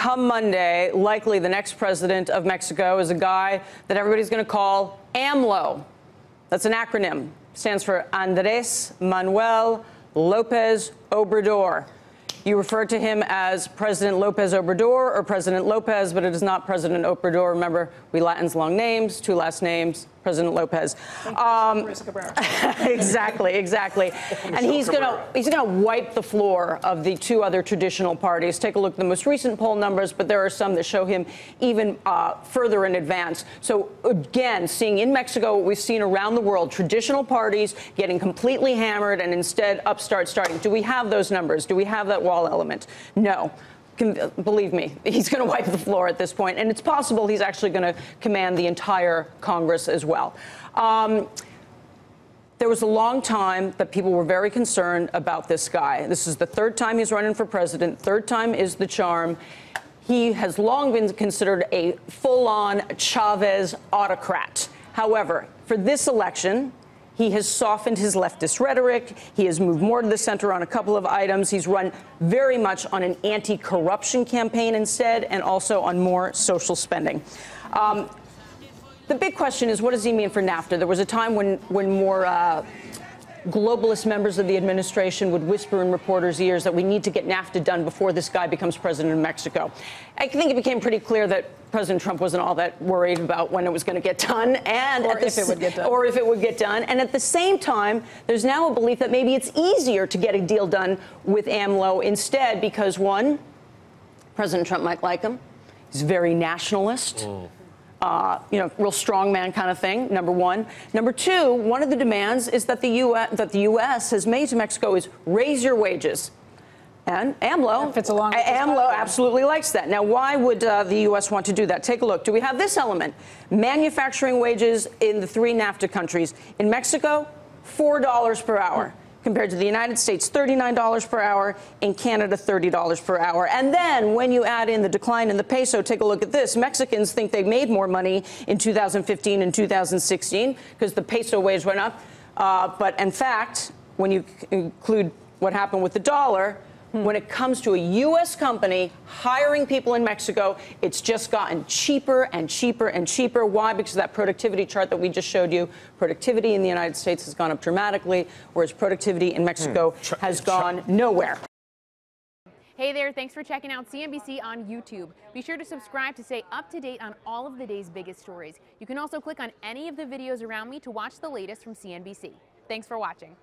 come Monday, likely the next president of Mexico is a guy that everybody's going to call AMLO. That's an acronym. Stands for Andrés Manuel López Obrador. You refer to him as President López Obrador or President López, but it is not President Obrador. Remember, we Latins long names, two last names, President López. Exactly. And he's gonna wipe the floor of the two other traditional parties. Take a look at the most recent poll numbers, but there are some that show him even further in advance. So again, seeing in Mexico what we've seen around the world, traditional parties getting completely hammered and instead upstarts starting. Do we have those numbers? Do we have that wall element? No. Believe me, he's going to wipe the floor at this point, and it's possible he's actually going to command the entire Congress as well. There was a long time that people were very concerned about this guy. This is the third time he's running for president. Third time is the charm. He has long been considered a full-on Chavez autocrat. However, for this election, he has softened his leftist rhetoric. He has moved more to the center on a couple of items. He's run very much on an anti-corruption campaign instead, and also on more social spending. The big question is, what does he mean for NAFTA? There was a time when more globalist members of the administration would whisper in reporters' ears that we need to get NAFTA done before this guy becomes president of Mexico. I think it became pretty clear that President Trump wasn't all that worried about when it was going to get done, or if it would get done. And at the same time, there's now a belief that maybe it's easier to get a deal done with AMLO instead because, one, President Trump might like him. He's very nationalist. Real strongman kind of thing, number one. Number two, one of the demands is that the U.S. has made to Mexico is raise your wages. And AMLO absolutely likes that. Now, why would the U.S. want to do that? Take a look. Do we have this element? Manufacturing wages in the three NAFTA countries. In Mexico, $4 per hour. Compared to the United States, $39 per hour, in Canada, $30 per hour. And then when you add in the decline in the peso, take a look at this. Mexicans think they made more money in 2015 and 2016 because the peso wage went up. But in fact, when you include what happened with the dollar, when it comes to a U.S. company hiring people in Mexico, it's just gotten cheaper and cheaper and cheaper. Why? Because of that productivity chart that we just showed you. Productivity in the United States has gone up dramatically, whereas productivity in Mexico has gone nowhere. Hey there, thanks for checking out CNBC on YouTube. Be sure to subscribe to stay up to date on all of the day's biggest stories. You can also click on any of the videos around me to watch the latest from CNBC. Thanks for watching.